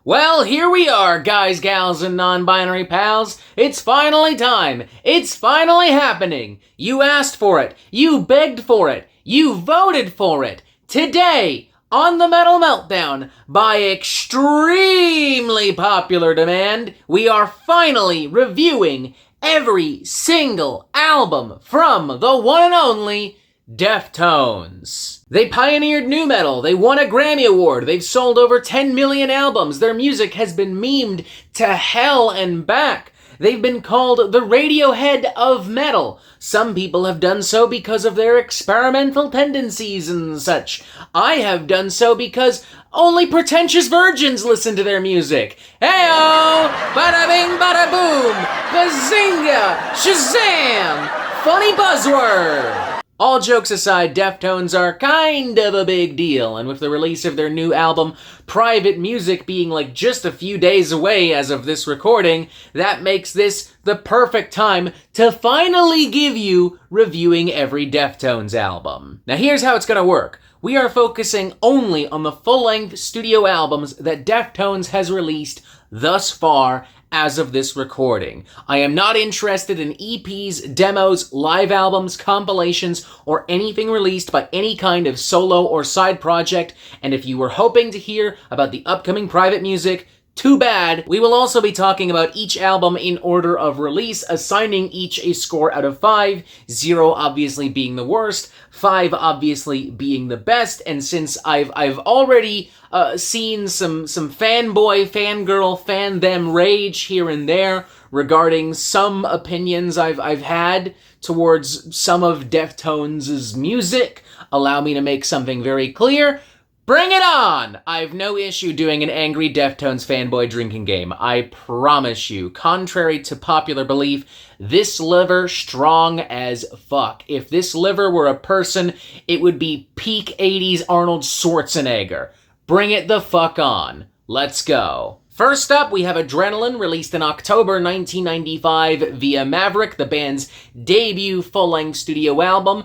Well, here we are, guys, gals, and non-binary pals. It's finally time. It's finally happening. You asked for it. You begged for it. You voted for it. Today, on the Metal Meltdown, by extremely popular demand, we are finally reviewing every single album from the one and only Deftones. They pioneered nu metal, they won a Grammy Award, they've sold over 10 million albums, their music has been memed to hell and back. They've been called the Radiohead of metal. Some people have done so because of their experimental tendencies and such. I have done so because only pretentious virgins listen to their music. Heyo! Bada bing, bada boom! Bazinga! Shazam! Funny buzzword! All jokes aside, Deftones are kind of a big deal, and with the release of their new album, Private Music, being like just a few days away as of this recording, that makes this the perfect time to finally give you reviewing every Deftones album. Now here's how it's gonna work. We are focusing only on the full-length studio albums that Deftones has released thus far as of this recording. I am not interested in EPs, demos, live albums, compilations, or anything released by any kind of solo or side project, and if you were hoping to hear about the upcoming Private Music, too bad. We will also be talking about each album in order of release, assigning each a score out of 5, 0 obviously being the worst, 5 obviously being the best, and since I've already seen some fanboy, fangirl, fan-them rage here and there regarding some opinions I've had towards some of Deftones' music, allow me to make something very clear. Bring it on! I've no issue doing an angry Deftones fanboy drinking game. I promise you, contrary to popular belief, this liver strong as fuck. If this liver were a person, it would be peak 80s Arnold Schwarzenegger. Bring it the fuck on. Let's go. First up, we have Adrenaline, released in October 1995 via Maverick, the band's debut full-length studio album.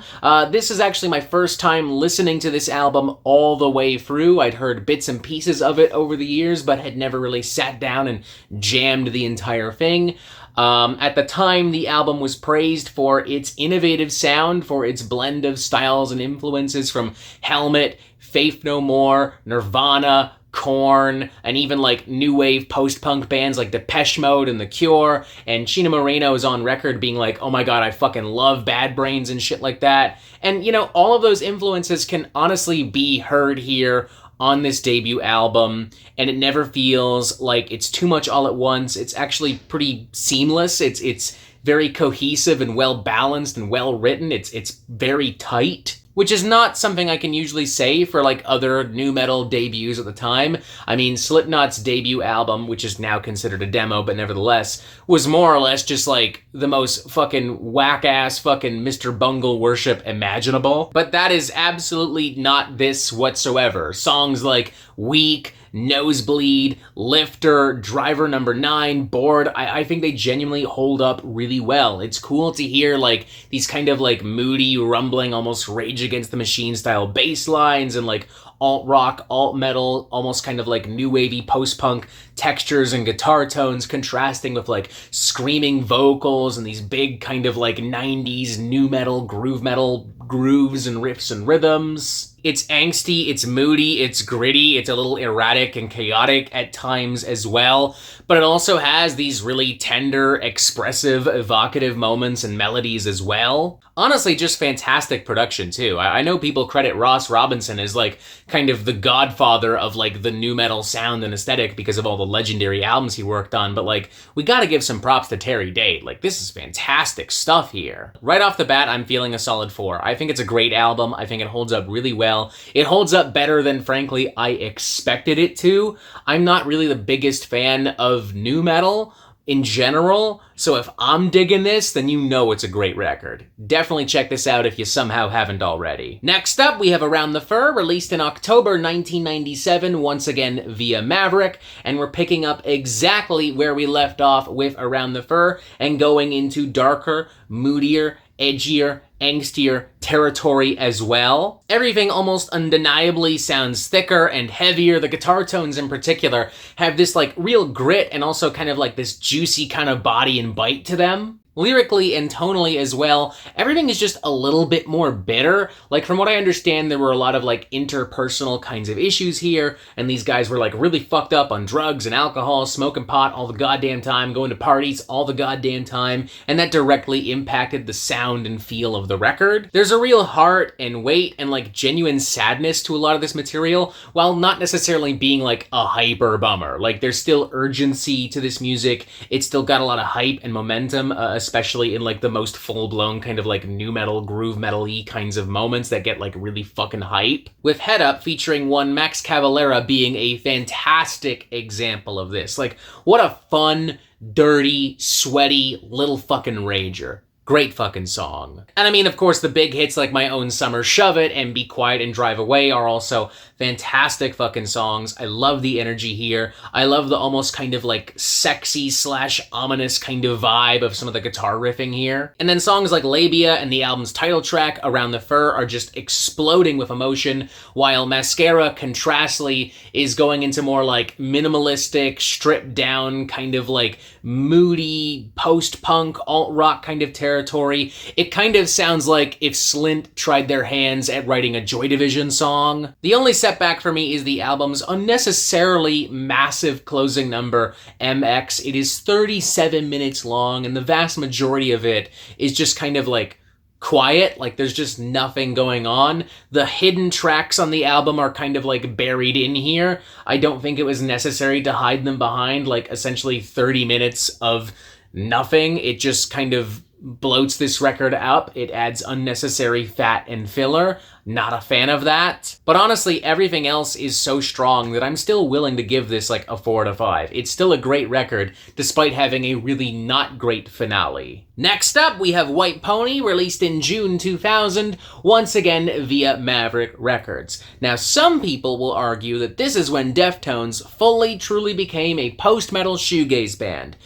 This is actually my first time listening to this album all the way through. I'd heard bits and pieces of it over the years, but had never really sat down and jammed the entire thing. At the time, the album was praised for its innovative sound, for its blend of styles and influences from Helmet, Faith No More, Nirvana, Korn, and even like new wave post-punk bands like Depeche Mode and The Cure, and Chino Moreno is on record being like, oh my god, I fucking love Bad Brains and shit like that. And you know, all of those influences can honestly be heard here on this debut album, and it never feels like it's too much all at once. It's actually pretty seamless. It's very cohesive and well balanced and well written. It's very tight, which is not something I can usually say for like other nu metal debuts at the time. I mean, Slipknot's debut album, which is now considered a demo, but nevertheless, was more or less just like the most fucking whack-ass fucking Mr. Bungle worship imaginable. But that is absolutely not this whatsoever. Songs like Weak, Nosebleed, Lifter, Driver Number 9, Bored, I think they genuinely hold up really well. It's cool to hear like these kind of like moody, rumbling, almost Rage Against the Machine style bass lines and like alt-rock, alt-metal, almost kind of like new wavy post-punk textures and guitar tones contrasting with like screaming vocals and these big kind of like 90s nu metal, groove metal grooves and riffs and rhythms. It's angsty, it's moody, it's gritty, it's a little erratic and chaotic at times as well, but it also has these really tender, expressive, evocative moments and melodies as well. Honestly, just fantastic production too. I know people credit Ross Robinson as like kind of the godfather of like the nu metal sound and aesthetic because of all the legendary albums he worked on, but like we gotta give some props to Terry Date. Like this is fantastic stuff here. Right off the bat, I'm feeling a solid 4. I think it's a great album. I think it holds up really well. It holds up better than, frankly, I expected it to. I'm not really the biggest fan of nu metal in general, so if I'm digging this, then you know it's a great record. Definitely check this out if you somehow haven't already. Next up, we have Around the Fur, released in October 1997, once again via Maverick, and we're picking up exactly where we left off with Around the Fur and going into darker, moodier, edgier, angstier territory as well. Everything almost undeniably sounds thicker and heavier. The guitar tones in particular have this like real grit and also kind of like this juicy kind of body and bite to them. Lyrically and tonally as well, everything is just a little bit more bitter. Like, from what I understand, there were a lot of like interpersonal kinds of issues here, and these guys were like really fucked up on drugs and alcohol, smoking pot all the goddamn time, going to parties all the goddamn time, and that directly impacted the sound and feel of the record. There's a real heart and weight and like genuine sadness to a lot of this material, while not necessarily being like a hyper bummer. Like, there's still urgency to this music. It's still got a lot of hype and momentum, especially in like the most full-blown kind of like nu metal, groove metal-y kinds of moments that get like really fucking hype. With Head Up featuring one Max Cavalera being a fantastic example of this. Like, what a fun, dirty, sweaty little fucking rager. Great fucking song. And I mean, of course, the big hits like My Own Summer, Shove It, and Be Quiet and Drive Away are also fantastic fucking songs. I love the energy here. I love the almost kind of like sexy / ominous kind of vibe of some of the guitar riffing here. And then songs like Labia and the album's title track, Around the Fur, are just exploding with emotion, while Mascara, contrastly, is going into more like minimalistic, stripped down, kind of like moody, post-punk, alt-rock kind of territory. It kind of sounds like if Slint tried their hands at writing a Joy Division song. The only setback for me is the album's unnecessarily massive closing number, MX. It is 37 minutes long, and the vast majority of it is just kind of like quiet, like there's just nothing going on. The hidden tracks on the album are kind of like buried in here. I don't think it was necessary to hide them behind like essentially 30 minutes of nothing. It just kind of bloats this record up. It adds unnecessary fat and filler. Not a fan of that. But honestly, everything else is so strong that I'm still willing to give this like a 4 out of 5. It's still a great record, despite having a really not great finale. Next up, we have White Pony, released in June 2000, once again via Maverick Records. Now, some people will argue that this is when Deftones fully, truly became a post-metal shoegaze band.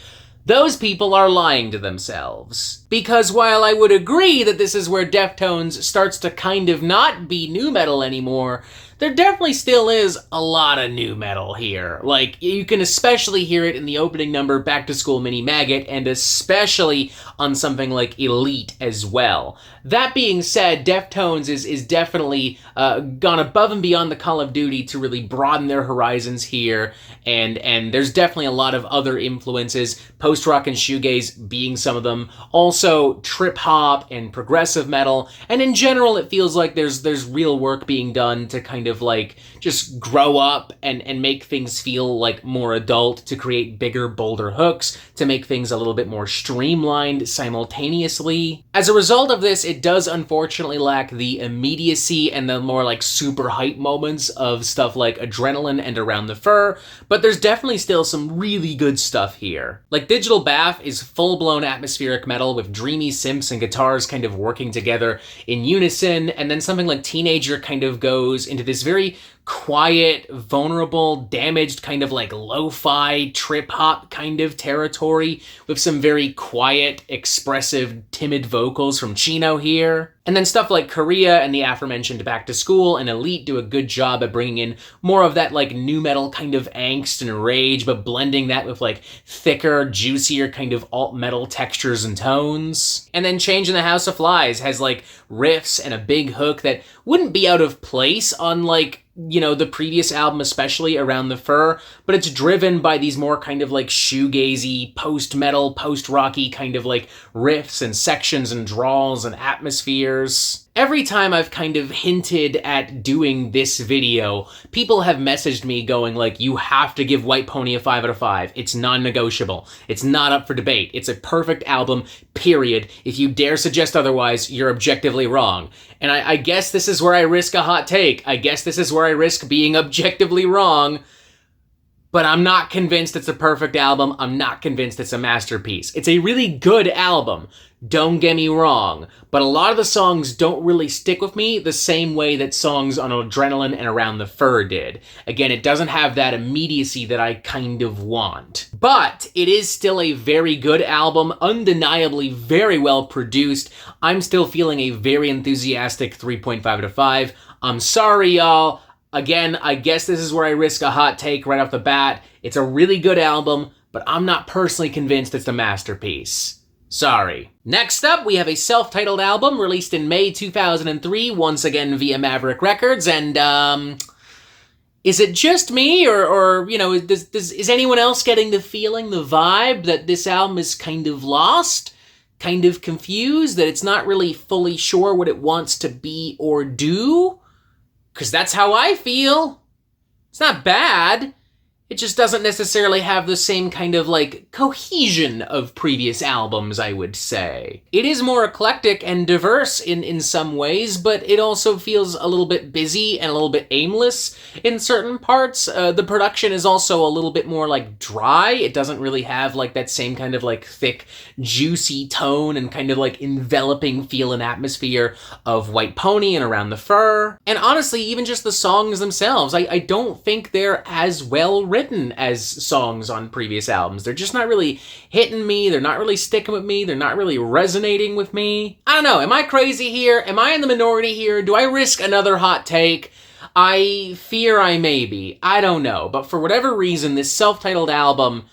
Those people are lying to themselves. Because while I would agree that this is where Deftones starts to kind of not be nu metal anymore, there definitely still is a lot of nu metal here. Like, you can especially hear it in the opening number, Back to School Mini Maggot, and especially on something like Elite as well. That being said, Deftones is definitely gone above and beyond the Call of Duty to really broaden their horizons here, and there's definitely a lot of other influences, post-rock and shoegaze being some of them, also trip-hop and progressive metal, and in general it feels like there's real work being done to kind of like just grow up and make things feel like more adult, to create bigger, bolder hooks, to make things a little bit more streamlined simultaneously. As a result of this, it does unfortunately lack the immediacy and the more like super hype moments of stuff like Adrenaline and Around the Fur, but there's definitely still some really good stuff here. Like Digital Bath is full-blown atmospheric metal with dreamy synths and guitars kind of working together in unison, and then something like Teenager kind of goes into this very quiet, vulnerable, damaged kind of like lo-fi trip-hop kind of territory with some very quiet, expressive, timid vocals from Chino here. And then stuff like Korea and the aforementioned Back to School and Elite do a good job at bringing in more of that like nu metal kind of angst and rage, but blending that with like thicker, juicier kind of alt metal textures and tones. And then Change in the House of Flies has like riffs and a big hook that wouldn't be out of place on like, you know, the previous album, especially Around the Fur, but it's driven by these more kind of like shoegazy, post-metal, post-rocky kind of like riffs and sections and draws and atmospheres. Every time I've kind of hinted at doing this video, people have messaged me going like, you have to give White Pony a 5 out of 5. It's non-negotiable. It's not up for debate. It's a perfect album, period. If you dare suggest otherwise, you're objectively wrong. And I guess this is where I risk a hot take. I guess this is where I risk being objectively wrong. but I'm not convinced it's a perfect album. I'm not convinced it's a masterpiece. It's a really good album, don't get me wrong, but a lot of the songs don't really stick with me the same way that songs on Adrenaline and Around the Fur did. Again, it doesn't have that immediacy that I kind of want. But it is still a very good album, undeniably very well produced. I'm still feeling a very enthusiastic 3.5 out of 5. I'm sorry, y'all. Again, I guess this is where I risk a hot take right off the bat. It's a really good album, but I'm not personally convinced it's a masterpiece. Sorry. Next up, we have a self-titled album released in May 2003, once again via Maverick Records, and, is it just me, or you know, is anyone else getting the feeling, the vibe, that this album is kind of lost, kind of confused, that it's not really fully sure what it wants to be or do? 'Cause that's how I feel. It's not bad. It just doesn't necessarily have the same kind of, like, cohesion of previous albums, I would say. It is more eclectic and diverse in some ways, but it also feels a little bit busy and a little bit aimless in certain parts. The production is also a little bit more, like, dry. It doesn't really have, like, that same kind of, like, thick, juicy tone and kind of, like, enveloping feel and atmosphere of White Pony and Around the Fur. And honestly, even just the songs themselves, I don't think they're as well written as songs on previous albums. They're just not really hitting me, they're not really sticking with me, they're not really resonating with me. I don't know, am I crazy here? Am I in the minority here? Do I risk another hot take? I fear I may be. I don't know, but for whatever reason, this self-titled album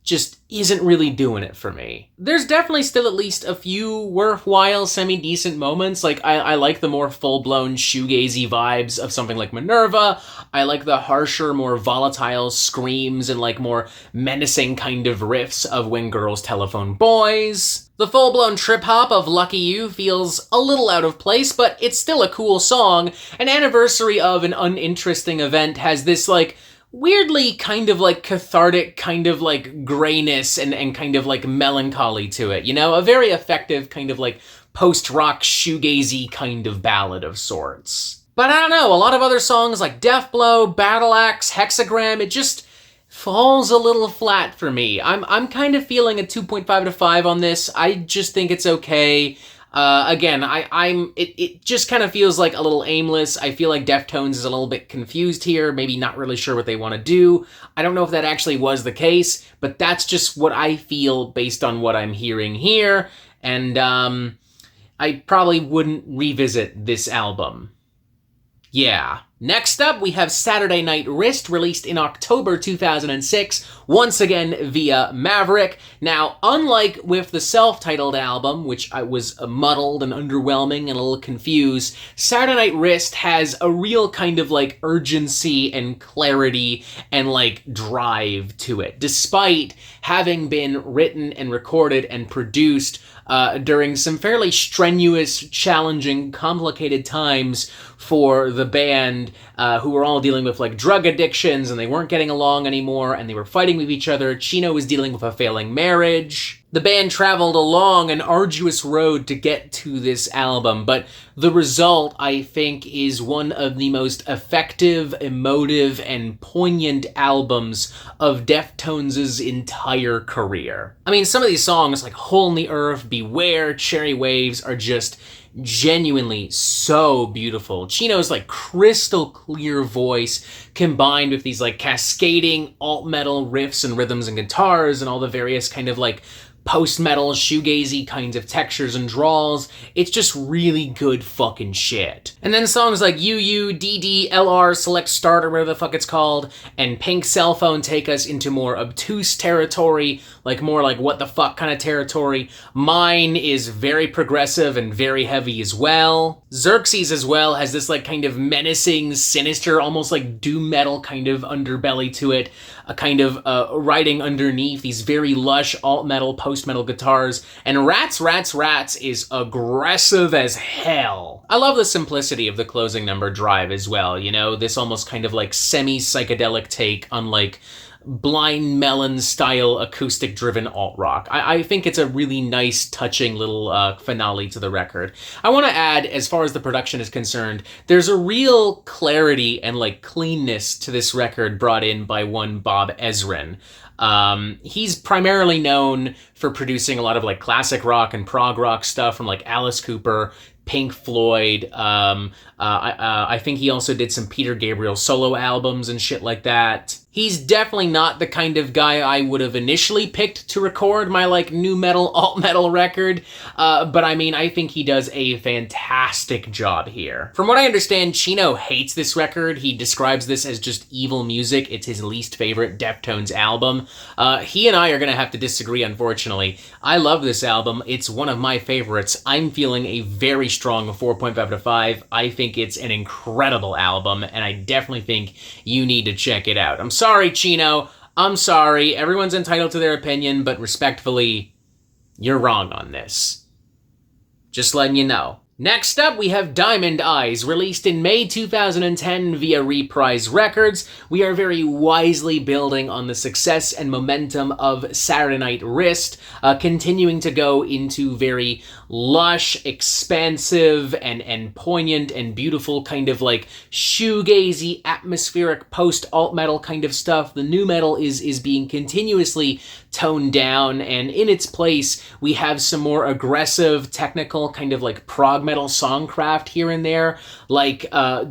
just isn't really doing it for me. There's definitely still at least a few worthwhile, semi-decent moments. Like, I like the more full-blown shoegazy vibes of something like Minerva. I like the harsher, more volatile screams and, like, more menacing kind of riffs of When Girls Telephone Boys. The full-blown trip-hop of Lucky You feels a little out of place, but it's still a cool song. An anniversary of an uninteresting event has this, like, weirdly kind of like cathartic kind of like grayness and kind of like melancholy to it, you know? A very effective kind of like post-rock shoegazy kind of ballad of sorts. But I don't know, a lot of other songs like Death Blow, Battle Axe, Hexagram, it just falls a little flat for me. I'm kind of feeling a 2.5 out of 5 on this. I just think it's okay. Again, it just kind of feels like a little aimless. I feel like Deftones is a little bit confused here, maybe not really sure what they want to do. I don't know if that actually was the case, but that's just what I feel based on what I'm hearing here, and, I probably wouldn't revisit this album. Yeah. Next up, we have Saturday Night Wrist, released in October 2006, once again via Maverick. Now, unlike with the self-titled album, which I was muddled and underwhelming and a little confused, Saturday Night Wrist has a real kind of like urgency and clarity and like drive to it, despite having been written and recorded and produced during some fairly strenuous, challenging, complicated times for the band, who were all dealing with like drug addictions, and they weren't getting along anymore, and they were fighting with each other. Chino was dealing with a failing marriage. The band traveled along an arduous road to get to this album, but the result, I think, is one of the most effective, emotive, and poignant albums of Deftones' entire career. I mean, some of these songs, like Hole in the Earth, Beware, Cherry Waves, are just genuinely so beautiful. Chino's like crystal clear voice combined with these like cascading alt metal riffs and rhythms and guitars and all the various kind of like post-metal, shoegazy kinds of textures and draws. It's just really good fucking shit. And then songs like UU, DD, LR, Select Start, or whatever the fuck it's called, and Pink Cell Phone take us into more obtuse territory, like more like what the fuck kind of territory. Mine is very progressive and very heavy as well. Xerxes as well has this like kind of menacing, sinister, almost like doom metal kind of underbelly to it, a kind of riding underneath these very lush alt-metal, post-metal guitars, and Rats, Rats, Rats is aggressive as hell. I love the simplicity of the closing number, Drive, as well, you know, this almost kind of like semi-psychedelic take on like Blind Melon-style acoustic-driven alt-rock. I think it's a really nice, touching little finale to the record. I want to add, as far as the production is concerned, there's a real clarity and, like, cleanness to this record brought in by one Bob Ezrin. He's primarily known for producing a lot of, like, classic rock and prog rock stuff from, like, Alice Cooper, Pink Floyd. I think he also did some Peter Gabriel solo albums and shit like that. He's definitely not the kind of guy I would have initially picked to record my, like, new metal, alt-metal record, but I mean, I think he does a fantastic job here. From what I understand, Chino hates this record. He describes this as just evil music. It's his least favorite Deftones album. He and I are gonna have to disagree, unfortunately. I love this album. It's one of my favorites. I'm feeling a very strong 4.5 out of 5. I think it's an incredible album, and I definitely think you need to check it out. I'm sorry, Chino. I'm sorry. Everyone's entitled to their opinion, but respectfully, you're wrong on this. Just letting you know. Next up, we have Diamond Eyes, released in May 2010 via Reprise Records. We are very wisely building on the success and momentum of Saturday Night Wrist, continuing to go into very lush, expansive, and poignant and beautiful kind of like shoegazy, atmospheric post-alt metal kind of stuff. The new metal is being continuously toned down, and in its place, we have some more aggressive, technical, kind of like prog metal songcraft here and there. Like,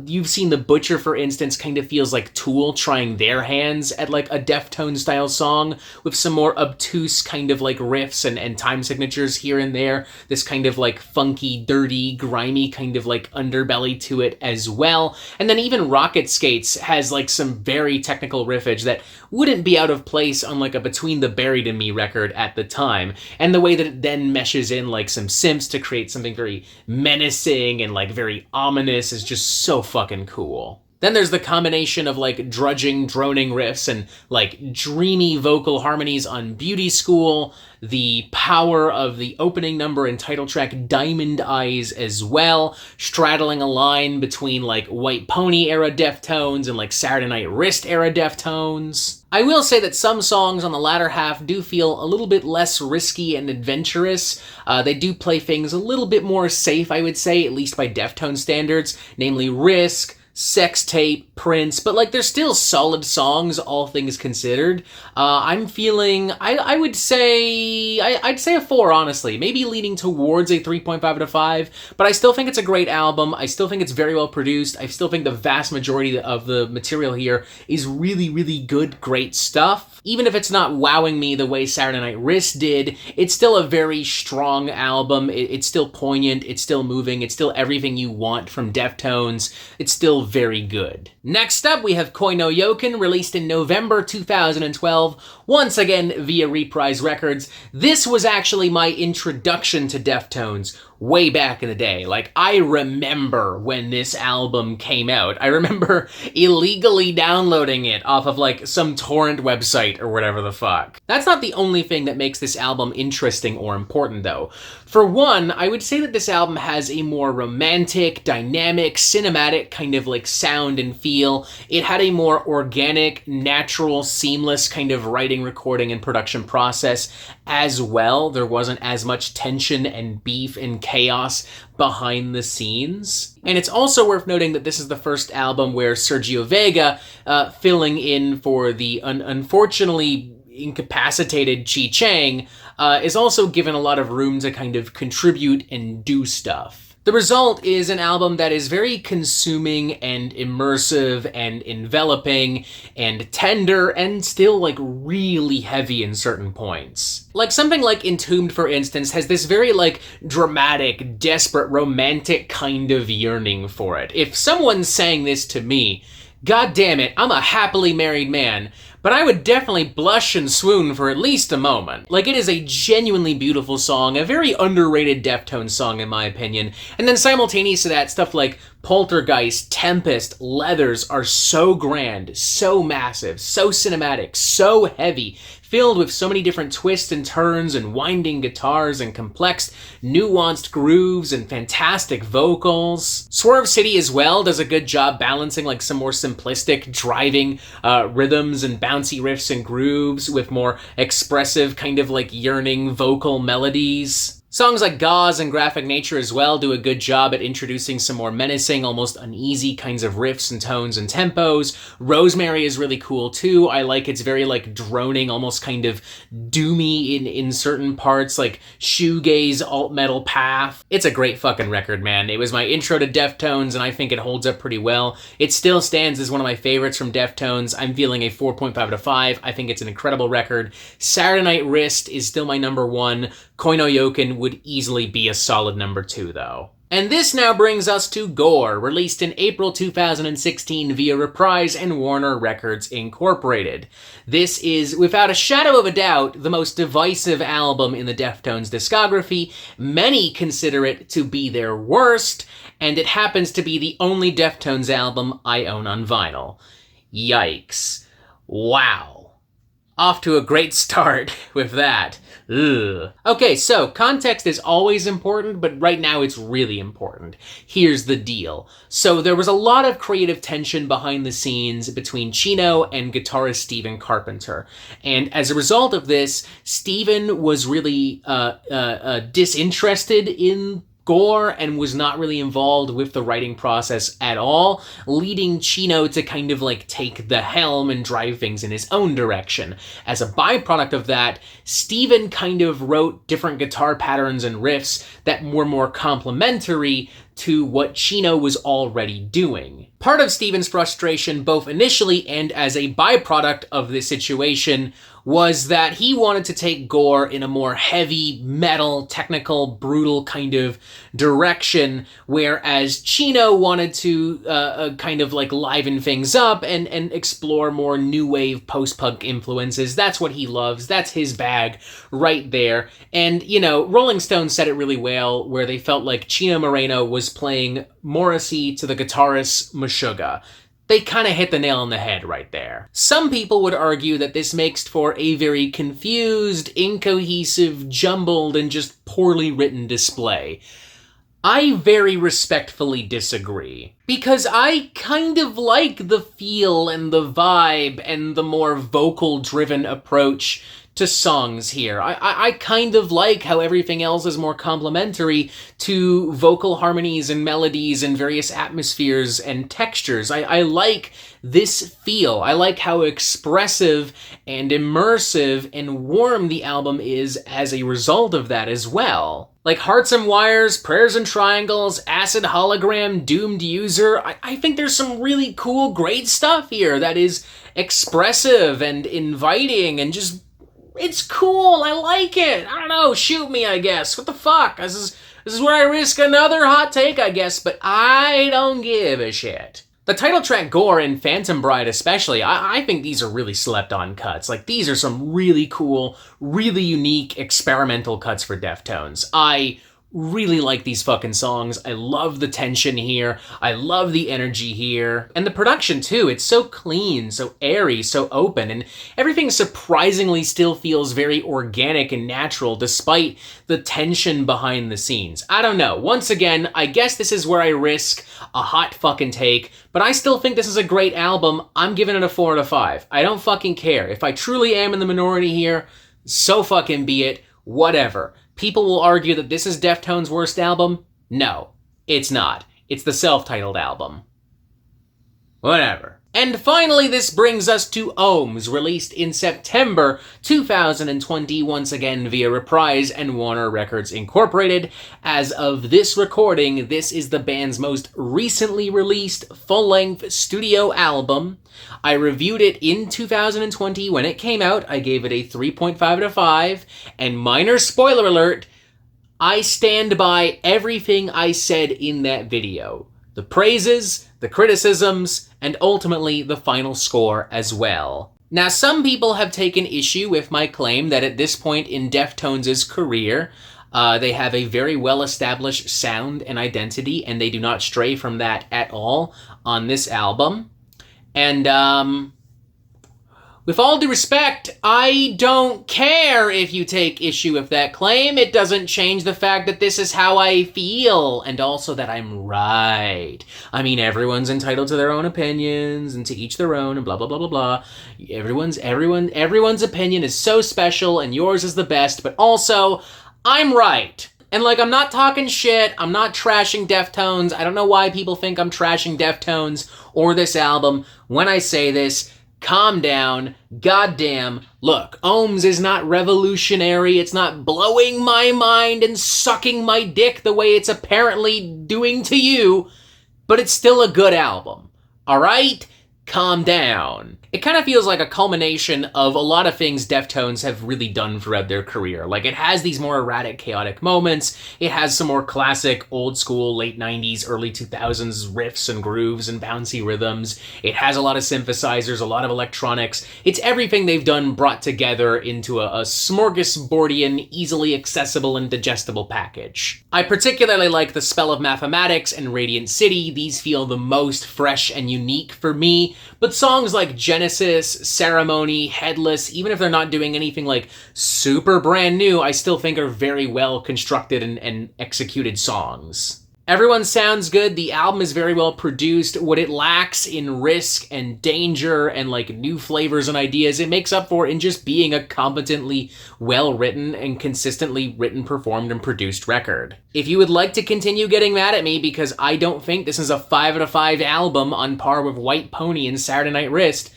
you've seen The Butcher, for instance, kind of feels like Tool trying their hands at like a Deftones-style song, with some more obtuse kind of like riffs and time signatures here and there. This kind of like funky, dirty, grimy kind of like underbelly to it as well. And then even Rocket Skates has like some very technical riffage that wouldn't be out of place on like a Between the Buried and Me record at the time. And the way that it then meshes in like some synths to create something very menacing and like very ominous is just so fucking cool. Then there's the combination of like drudging, droning riffs and like dreamy vocal harmonies on Beauty School, the power of the opening number and title track Diamond Eyes as well, straddling a line between like White Pony era Deftones and like Saturday Night Wrist era Deftones. I will say that some songs on the latter half do feel a little bit less risky and adventurous. They do play things a little bit more safe, I would say, at least by Deftones standards, namely Risk, Sex Tape, Prince, but like they're still solid songs, all things considered. I'm feeling, I'd say a 4, honestly. Maybe leaning towards a 3.5 out of 5, but I still think it's a great album. I still think it's very well produced. I still think the vast majority of the material here is really, really good, great stuff. Even if it's not wowing me the way Saturday Night Wrist did, it's still a very strong album. It's still poignant, it's still moving, it's still everything you want from Deftones. It's still very good. Next up, we have Koi no Yokan, released in November 2012, once again via Reprise Records. This was actually my introduction to Deftones way back in the day. Like, I remember when this album came out. I remember illegally downloading it off of like some torrent website or whatever the fuck. That's not the only thing that makes this album interesting or important though. For one, I would say that this album has a more romantic, dynamic, cinematic kind of like sound and feel. It had a more organic, natural, seamless kind of writing, recording, and production process as well. There wasn't as much tension and beef and chaos behind the scenes. And it's also worth noting that this is the first album where Sergio Vega, filling in for the unfortunately incapacitated Chi Chang, is also given a lot of room to kind of contribute and do stuff. The result is an album that is very consuming and immersive and enveloping and tender and still like really heavy in certain points. Like something like Entombed, for instance, has this very like dramatic, desperate, romantic kind of yearning for it. If someone sang this to me, God damn it, I'm a happily married man, but I would definitely blush and swoon for at least a moment. Like, it is a genuinely beautiful song, a very underrated Deftones song in my opinion, and then simultaneous to that, stuff like Poltergeist, Tempest, Leathers are so grand, so massive, so cinematic, so heavy, filled with so many different twists and turns and winding guitars and complex, nuanced grooves and fantastic vocals. Swerve City as well does a good job balancing like some more simplistic driving rhythms and bouncy riffs and grooves with more expressive kind of like yearning vocal melodies. Songs like Gauze and Graphic Nature as well do a good job at introducing some more menacing, almost uneasy kinds of riffs and tones and tempos. Rosemary is really cool too. I like it's very like droning, almost kind of doomy in certain parts, like shoegaze alt metal path. It's a great fucking record, man. It was my intro to Deftones and I think it holds up pretty well. It still stands as one of my favorites from Deftones. I'm feeling a 4.5 out of 5. I think it's an incredible record. Saturday Night Wrist is still my number 1. Koino Yokan would easily be a solid number 2, though. And this now brings us to Gore, released in April 2016 via Reprise and Warner Records Incorporated. This is, without a shadow of a doubt, the most divisive album in the Deftones discography. Many consider it to be their worst, and it happens to be the only Deftones album I own on vinyl. Yikes. Wow. Off to a great start with that. Ugh. Okay, so context is always important, but right now it's really important. Here's the deal. So there was a lot of creative tension behind the scenes between Chino and guitarist Stephen Carpenter. And as a result of this, Stephen was really disinterested in Gore and was not really involved with the writing process at all, leading Chino to kind of like take the helm and drive things in his own direction. As a byproduct of that, Stephen kind of wrote different guitar patterns and riffs that were more complementary to what Chino was already doing. Part of Stephen's frustration, both initially and as a byproduct of this situation, was that he wanted to take Gore in a more heavy, metal, technical, brutal kind of direction, whereas Chino wanted to kind of like liven things up and explore more new wave post-punk influences. That's what he loves. That's his bag right there. And, you know, Rolling Stone said it really well, where they felt like Chino Moreno was playing Morrissey to the guitarist Meshuggah. They kind of hit the nail on the head right there. Some people would argue that this makes for a very confused, incohesive, jumbled, and just poorly written display. I very respectfully disagree, because I kind of like the feel and the vibe and the more vocal-driven approach to songs here. I kind of like how everything else is more complementary to vocal harmonies and melodies and various atmospheres and textures. I like this feel. I like how expressive and immersive and warm the album is as a result of that as well. Like Hearts and Wires, Prayers and Triangles, Acid Hologram, Doomed User, I think there's some really cool, great stuff here that is expressive and inviting and just, it's cool, I like it. I don't know, shoot me, I guess. What the fuck? This is where I risk another hot take, I guess, but I don't give a shit. The title track Gore and Phantom Bride especially, I think these are really slept on cuts. Like, these are some really cool, really unique experimental cuts for Deftones. I really like these fucking songs. I love the tension here. I love the energy here. And the production too. It's so clean, so airy, so open, and everything surprisingly still feels very organic and natural despite the tension behind the scenes. I don't know. Once again, I guess this is where I risk a hot fucking take, but I still think this is a great album. I'm giving it a 4 out of 5. I don't fucking care. If I truly am in the minority here, so fucking be it. Whatever. People will argue that this is Deftones' worst album. No, it's not. It's the self-titled album. Whatever. And finally, this brings us to Ohms, released in September 2020, once again via Reprise and Warner Records Incorporated. As of this recording, this is the band's most recently released full-length studio album. I reviewed it in 2020 when it came out. I gave it a 3.5 out of 5, and minor spoiler alert, I stand by everything I said in that video. The praises, the criticisms, and ultimately the final score as well. Now, some people have taken issue with my claim that at this point in Deftones' career, They have a very well-established sound and identity, and they do not stray from that at all on this album. And, with all due respect, I don't care if you take issue with that claim. It doesn't change the fact that this is how I feel, and also that I'm right. I mean, everyone's entitled to their own opinions, and to each their own, and blah, blah, blah, blah, blah. Everyone's opinion is so special, and yours is the best, but also, I'm right. And, like, I'm not talking shit, I'm not trashing Deftones. I don't know why people think I'm trashing Deftones or this album when I say this. Calm down. Goddamn. Look, Ohms is not revolutionary. It's not blowing my mind and sucking my dick the way it's apparently doing to you, but it's still a good album. Alright? Calm down. It kind of feels like a culmination of a lot of things Deftones have really done throughout their career. Like, it has these more erratic, chaotic moments. It has some more classic, old school, late 90s, early 2000s riffs and grooves and bouncy rhythms. It has a lot of synthesizers, a lot of electronics. It's everything they've done brought together into a smorgasbordian, easily accessible and digestible package. I particularly like The Spell of Mathematics and Radiant City. These feel the most fresh and unique for me. But songs like Genesis, Ceremony, Headless, even if they're not doing anything like super brand new, I still think are very well constructed and executed songs. Everyone sounds good. The album is very well produced. What it lacks in risk and danger and like new flavors and ideas, it makes up for in just being a competently well-written and consistently written, performed, and produced record. If you would like to continue getting mad at me because I don't think this is a 5 out of 5 album on par with White Pony and Saturday Night Wrist,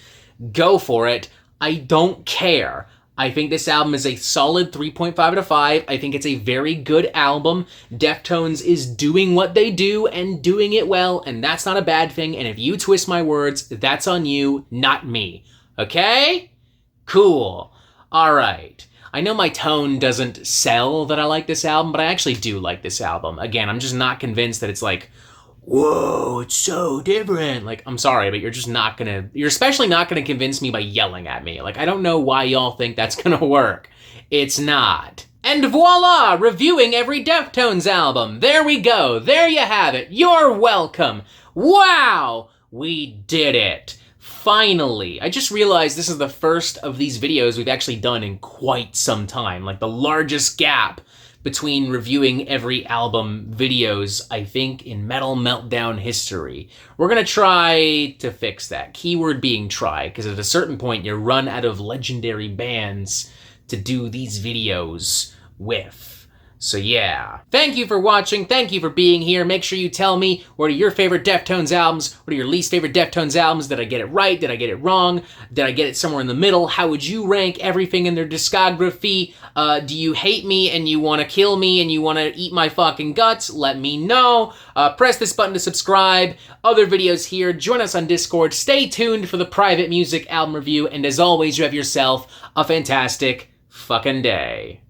go for it. I don't care. I think this album is a solid 3.5 out of 5. I think it's a very good album. Deftones is doing what they do and doing it well, and that's not a bad thing. And if you twist my words, that's on you, not me. Okay? Cool. All right. I know my tone doesn't sell that I like this album, but I actually do like this album. Again, I'm just not convinced that it's like, whoa, it's so different. Like, I'm sorry, but you're especially not gonna convince me by yelling at me. Like, I don't know why y'all think that's gonna work. It's not. And voila, reviewing every Deftones album. There we go, there you have it. You're welcome. Wow, we did it. Finally. I just realized this is the first of these videos we've actually done in quite some time. Like, the largest gap between reviewing every album videos, I think, in Metal Meltdown history. We're gonna try to fix that. Keyword being try, because at a certain point you run out of legendary bands to do these videos with. So yeah. Thank you for watching, thank you for being here. Make sure you tell me what are your favorite Deftones albums, what are your least favorite Deftones albums. Did I get it right? Did I get it wrong? Did I get it somewhere in the middle? How would you rank everything in their discography? Do you hate me and you want to kill me and you want to eat my fucking guts? Let me know. Press this button to subscribe. Other videos here. Join us on Discord. Stay tuned for the private music album review. And as always, you have yourself a fantastic fucking day.